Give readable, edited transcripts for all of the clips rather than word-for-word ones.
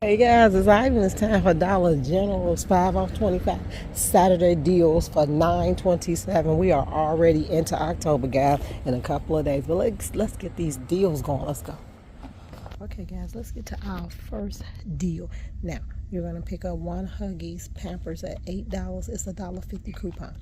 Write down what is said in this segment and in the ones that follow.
Hey guys, it's Ivan. It's time for Dollar General's 5 off 25 Saturday deals for 9/27. We are already into October, guys, in a couple of days. But let's get these deals going. Let's go. Okay, guys, let's get to our first deal. Now, you're going to pick up one Huggies Pampers at $8. It's a $1.50 coupon.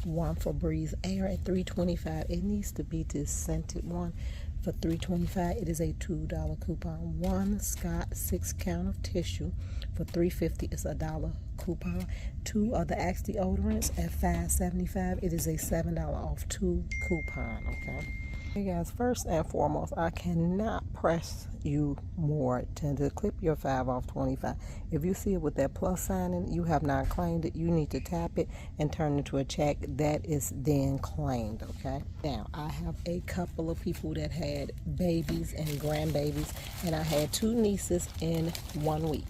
One Febreze Air at $3.25. It needs to be this scented one for $3.25. It is a $2 coupon. One Scott 6-count of tissue for $3.50. It's a $1 coupon. Two of the Axe deodorants at $5.75. It is a $7 off 2 coupon. Okay. Hey guys, first and foremost, I cannot press you more to clip your 5 off 25. If you see it with that plus sign and you have not claimed it, you need to tap it and turn it into a check. That is then claimed, okay? Now, I have a couple of people that had babies and grandbabies, and I had 2 nieces in 1 week.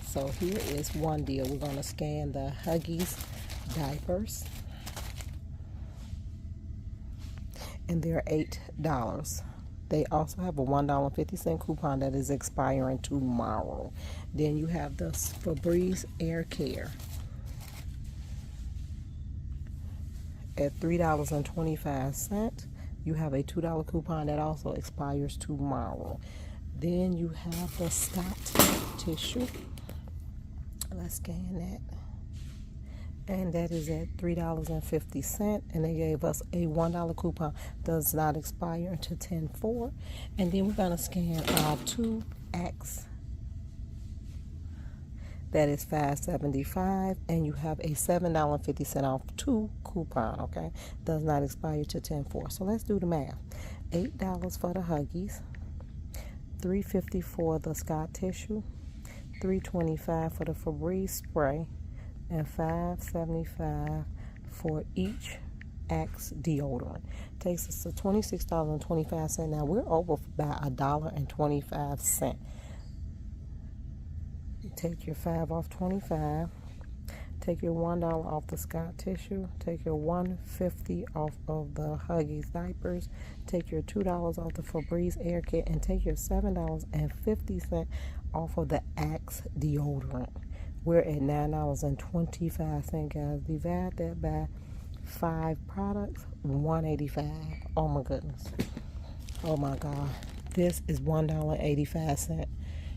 So here is one deal. We're going to scan the Huggies diapers. And they're $8. They also have a $1.50 coupon that is expiring tomorrow. Then you have the Febreze Air Care at $3.25. You have a $2 coupon that also expires tomorrow. Then you have the Scott tissue. Let's scan that. And that is at $3.50, and they gave us a $1 coupon. Does not expire until 10/4. And then we're going to scan our 2 Axe. That is $5.75, and you have a $7.50 off 2 coupon. Okay, does not expire till 10/4. So let's do the math. $8 for the Huggies, $3.50 for the Scott tissue, $3.25 for the Febreze spray, and $5.75 for each Axe deodorant. Takes us to $26.25. Now we're over by $1.25. You take your 5 off 25. Take your $1 off the Scott tissue. Take your $1.50 off of the Huggies diapers. Take your $2 off the Febreze Air Care, and take your $7.50 off of the Axe deodorant. We're at $9.25, guys. Divide that by 5 products, $1.85. Oh my goodness. Oh my God. This is $1.85.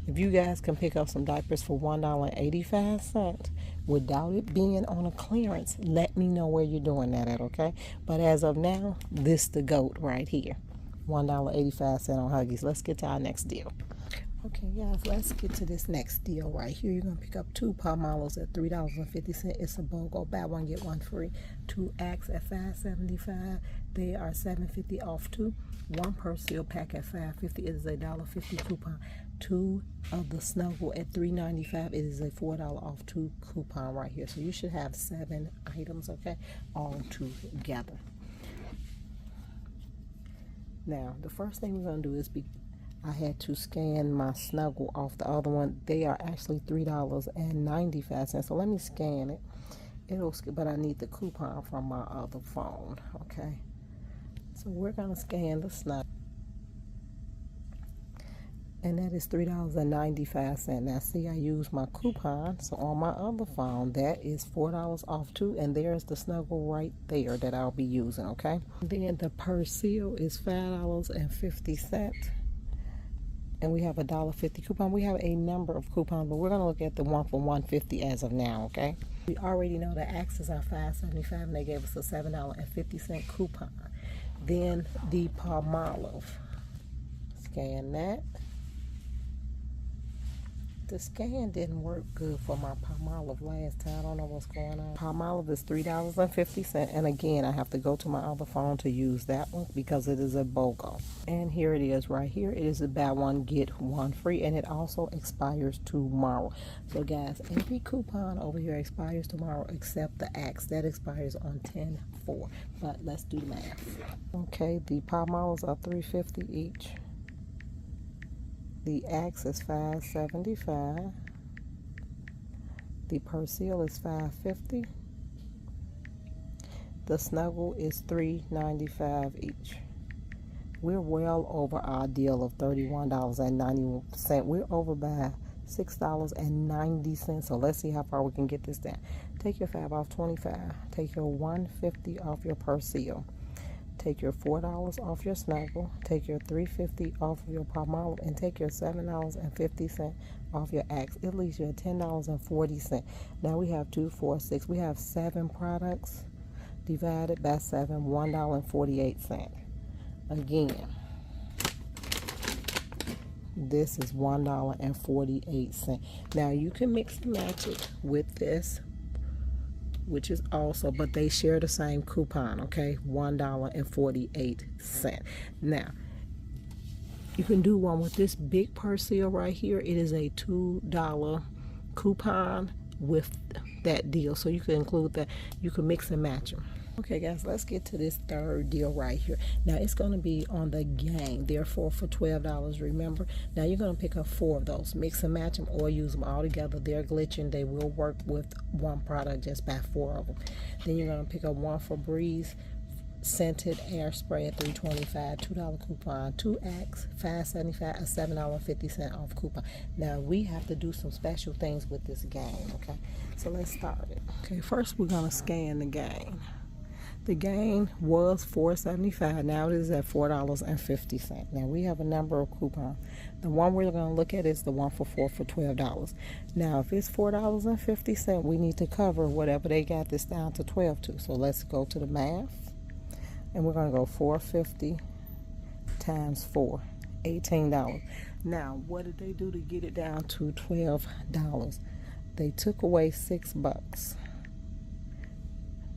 If you guys can pick up some diapers for $1.85 without it being on a clearance, let me know where you're doing that at, okay? But as of now, this the GOAT right here. $1.85 on Huggies. Let's get to our next deal. Okay, guys, let's get to this next deal right here. You're going to pick up 2 Palmolos at $3.50. It's a BOGO. Buy one, get one free. 2 Axe at $5.75. They are $7.50 off 2. 1 Persil pack at $5.50. It is a $1.50 coupon. 2 of the Snuggle at $3.95. It is a $4 off 2 coupon right here. So you should have 7 items, okay, all together. Now, the first thing we're going to do is I had to scan my Snuggle off the other one. They are actually $3.95. So let me scan it. But I need the coupon from my other phone. Okay. So we're gonna scan the Snuggle, and that is $3.95. Now see, I use my coupon. So on my other phone, that is $4 off 2, and there's the Snuggle right there that I'll be using. Okay. Then the Persil is $5.50. And we have a $1.50 coupon. We have a number of coupons, but we're going to look at the one for $1.50 as of now, okay? We already know the Axes are $5.75, and they gave us a $7.50 coupon. Then the Palmolive. Scan that. The scan didn't work good for my Palmolive last time. I don't know what's going on. Palmolive is $3.50. And again, I have to go to my other phone to use that one because it is a BOGO. And here it is right here. It is a buy one, get one free. And it also expires tomorrow. So guys, every coupon over here expires tomorrow except the Axe. That expires on 10/4. But let's do the math. Okay, the Palmolives are $3.50 each. The Axe is $5.75. The Persil is $5.50. The Snuggle is $3.95 each. We're well over our deal of $31.91. We're over by $6.90. So let's see how far we can get this down. Take your 5 off 25. Take your $1.50 off your Persil. Take your $4 off your Snuggle. Take your $3.50 off of your Palmolive, and take your $7.50 off your Axe. It leaves you at $10.40. Now we have 2, 4, 6. We have 7 products divided by 7, $1.48. Again, this is $1.48. Now you can mix and match it with this, which is also, but they share the same coupon, okay? $1.48. Now, you can do one with this big Persil right here. It is a $2 coupon with that deal, so you can include that. You can mix and match them. Okay guys, let's get to this third deal right here. Now it's going to be on the Gain. They're 4 for $12, remember. Now you're going to pick up 4 of those, mix and match them, or use them all together. They're glitching. They will work with one product. Just buy 4 of them. Then you're going to pick up 1 Febreze scented air spray at $3.25, $2 coupon, 2 Axe, $5.75, a $7.50 off coupon. Now we have to do some special things with this Gain, okay? So let's start it. Okay, first we're going to scan the Gain. The Gain was $4.75. Now it is at $4.50. Now we have a number of coupons. The one we're going to look at is the one for 4 for $12. Now if it's $4.50, we need to cover whatever they got this down to 12 to. So let's go to the math, and we're going to go $4.50 times 4, $18. Now what did they do to get it down to $12? They took away $6.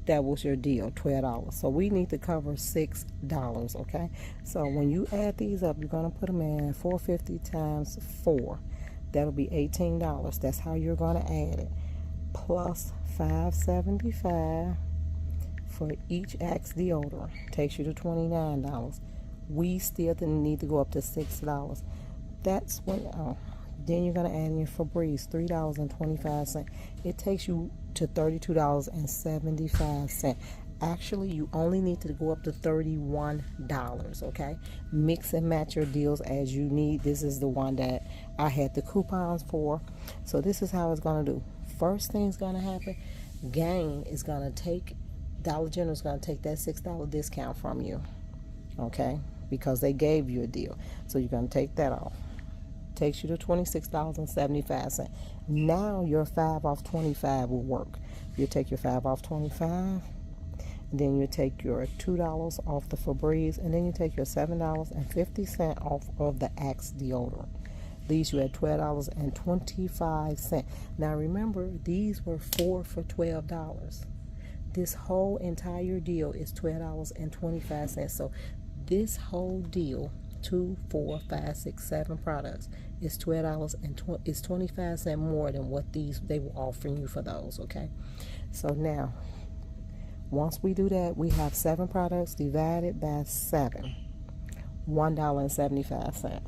That was your deal, $12. So we need to cover $6, okay? So when you add these up, you're going to put them in $4.50 times 4. That'll be $18. That's how you're going to add it. Plus $5.75 for each Axe deodorant. Takes you to $29. We still need to go up to $6. That's what... Then you're going to add in your Febreze, $3.25. It takes you to $32.75. Actually, you only need to go up to $31, okay? Mix and match your deals as you need. This is the one that I had the coupons for. So this is how it's going to do. First thing's going to happen, Gain is going to take, Dollar General is going to take that $6 discount from you, okay? Because they gave you a deal. So you're going to take that off. Takes you to $26.75. Now your 5 off 25 will work. You take your 5 off 25, and then you take your $2 off the Febreze, and then you take your $7.50 off of the Axe deodorant. Leaves you at $12.25. Now remember, these were 4 for $12. This whole entire deal is $12.25. So this whole deal, 2, 4, 5, 6, 7 products, is $12 and it's 25 cents more than what they were offering you for those, okay? So now, once we do that, we have 7 products divided by 7, $1.75.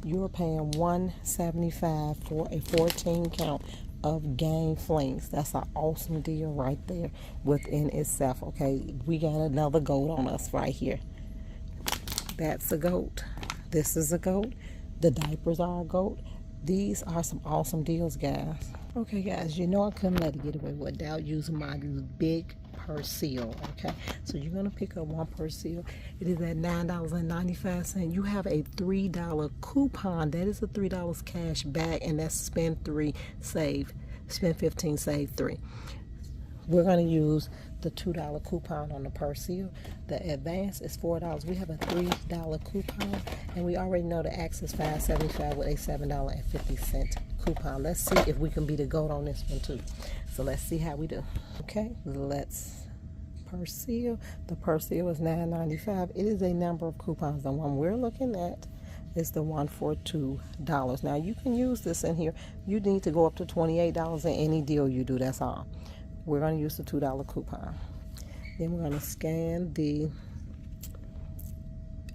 You're paying $1.75 for a 14 count of Gain Flings. That's an awesome deal right there within itself, okay? We got another goat on us right here. That's a goat. This is a goat. The diapers are a goat. These are some awesome deals, guys. Okay, guys, you know I couldn't let it get away without using my big Persil, okay? So you're going to pick up 1 Persil. It is at $9.95. You have a $3 coupon. That is a $3 cash back, and that's spend 3, save. Spend 15, save 3. We're going to use the $2 coupon on the Persil. The Advance is $4. We have a $3 coupon, and we already know the Axe is $5.75 with a $7.50 coupon. Let's see if we can be the goat on this one too. So let's see how we do. Okay, let's Persil. The Persil is $9.95. It is a number of coupons. The one we're looking at is the one for $2. Now you can use this in here. You need to go up to $28 in any deal you do. That's all. We're going to use the $2 coupon. Then we're going to scan the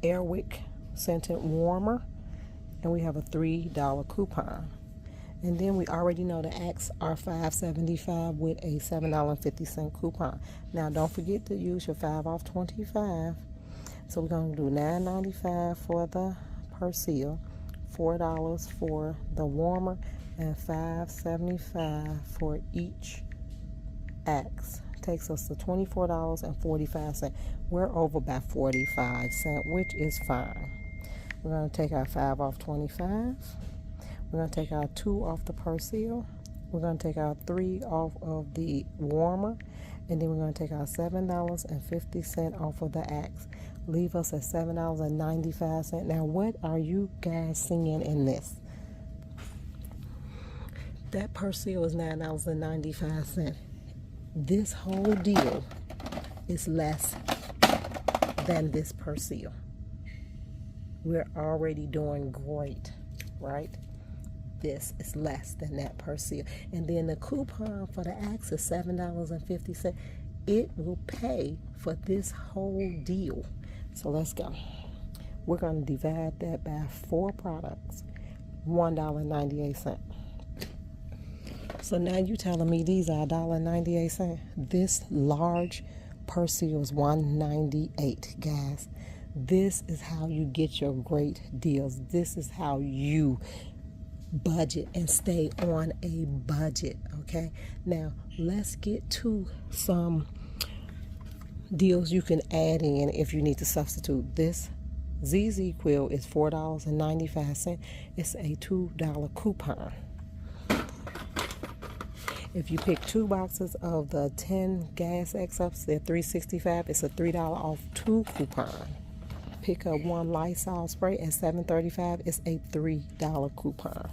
Airwick scented warmer, and we have a $3 coupon. And then we already know the Axe are $5.75 with a $7.50 coupon. Now don't forget to use your 5 off 25. So we're going to do $9.95 for the Persil, $4 for the warmer, and $5.75 for each axe. Takes us to $24.45. We're over by 45 cents, which is fine. We're going to take our 5 off 25. We're going to take our 2 off the Persil. We're going to take our 3 off of the warmer. And then we're going to take our $7.50 off of the axe. Leave us at $7.95. Now, what are you guys seeing in this? That Persil is $9.95. This whole deal is less than this Persil. We're already doing great, right? This is less than that Persil. And then the coupon for the axe is $7.50. It will pay for this whole deal. So let's go. We're going to divide that by 4 products, $1.98. So now you telling me these are $1.98. This large Persil is $1.98, guys. This is how you get your great deals. This is how you budget and stay on a budget, okay? Now, let's get to some deals you can add in if you need to substitute. This ZZ Quill is $4.95. It's a $2 coupon. If you pick 2 boxes of the 10 gas X-Ups, they're $3.65. It's a $3 off 2 coupon. Pick up 1 Lysol spray at $7.35. It's a $3 coupon.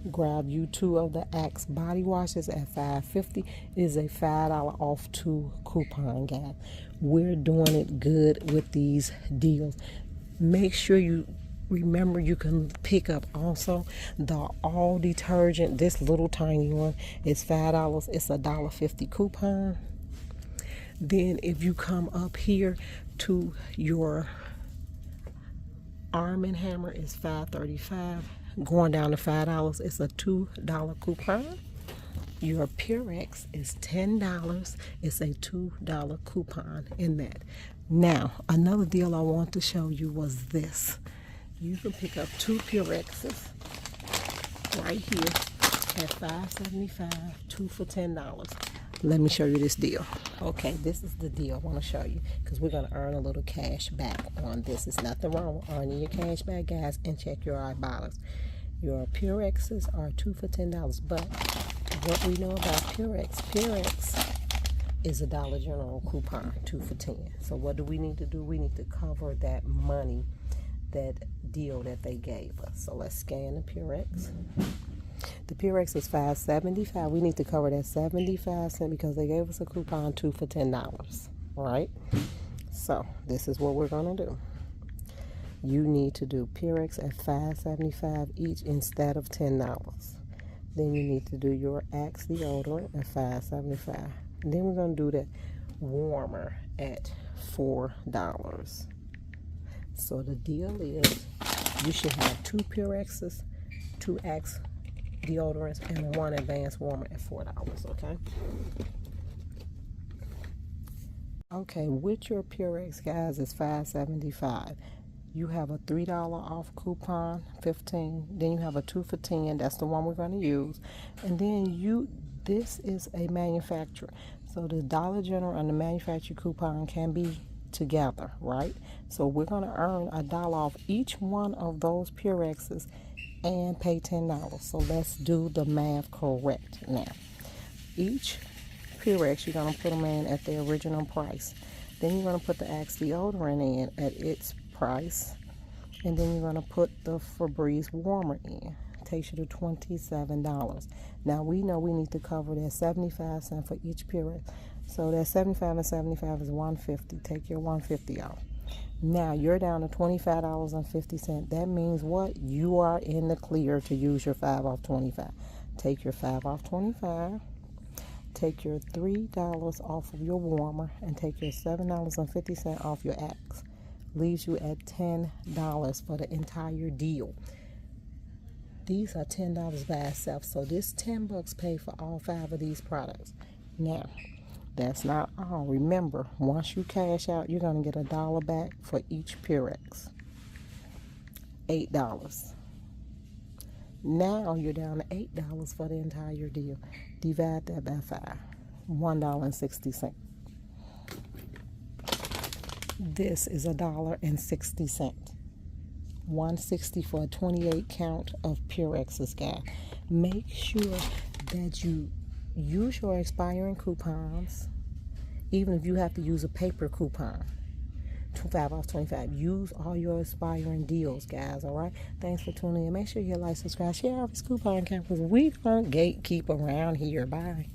Grab you 2 of the Axe body washes at $5.50. It is a $5 off 2 coupon, guys. We're doing it good with these deals. Make sure you remember you can pick up also the all detergent. This little tiny one is $5. It's a $1.50 coupon. Then if you come up here to your Arm & Hammer, is $5.35. Going down to $5, it's a $2 coupon. Your Purex is $10. It's a $2 coupon in that. Now, another deal I want to show you was this. You can pick up 2 Purexes right here at $5.75, 2 for $10. Let me show you this deal. Okay, this is the deal I want to show you because we're going to earn a little cash back on this. There's nothing wrong with earning your cash back, guys, and check your eyeballs. Your Purexes are 2 for $10, but what we know about Purex is a Dollar General coupon, 2 for $10. So what do we need to do? We need to cover that money, that deal that they gave us. So let's scan the Purex. The Purex is $5.75. We need to cover that 75 cents because they gave us a coupon, 2 for $10. All right. So this is what we're gonna do. You need to do Purex at $5.75 each instead of $10. Then you need to do your Axe deodorant at $5.75. Then we're gonna do the warmer at $4. So the deal is you should have 2 Purexes, 2 Axe deodorants, and 1 advanced warmer at $4, okay? Okay, with your Purex, guys, it's $5.75. You have a $3 off coupon, 15. Then you have a 2 for $10. That's the one we're going to use. And then this is a manufacturer. So the Dollar General and the manufacturer coupon can be together, right? So we're going to earn $1 off each one of those Purexes and pay $10. So let's do the math correct now. Each Purex, you're going to put them in at the original price. Then you're going to put the Axe deodorant in at its price. And then you're going to put the Febreze warmer in. Takes you to $27. Now we know we need to cover that 75 cents for each Purex. So that 75 and 75 is $1.50. Take your $1.50 off. Now you're down to $25.50. That means what? You are in the clear to use your 5 off 25. Take your 5 off 25. Take your $3 off of your warmer and take your $7.50 off your Axe. Leaves you at $10 for the entire deal. These are $10 by itself. So this $10 pay for all 5 of these products. Now, that's not all. Remember, once you cash out, you're going to get $1 back for each Purex. $8. Now you're down to $8 for the entire deal. Divide that by 5. $1.60. This is $1.60. $1.60 for a 28 count of Purex's, guys. Make sure that you use your expiring coupons, even if you have to use a paper coupon. 25 off 25. Use all your expiring deals, guys. All right. Thanks for tuning in. Make sure you like, subscribe, share all these coupon codes. We don't gatekeep around here. Bye.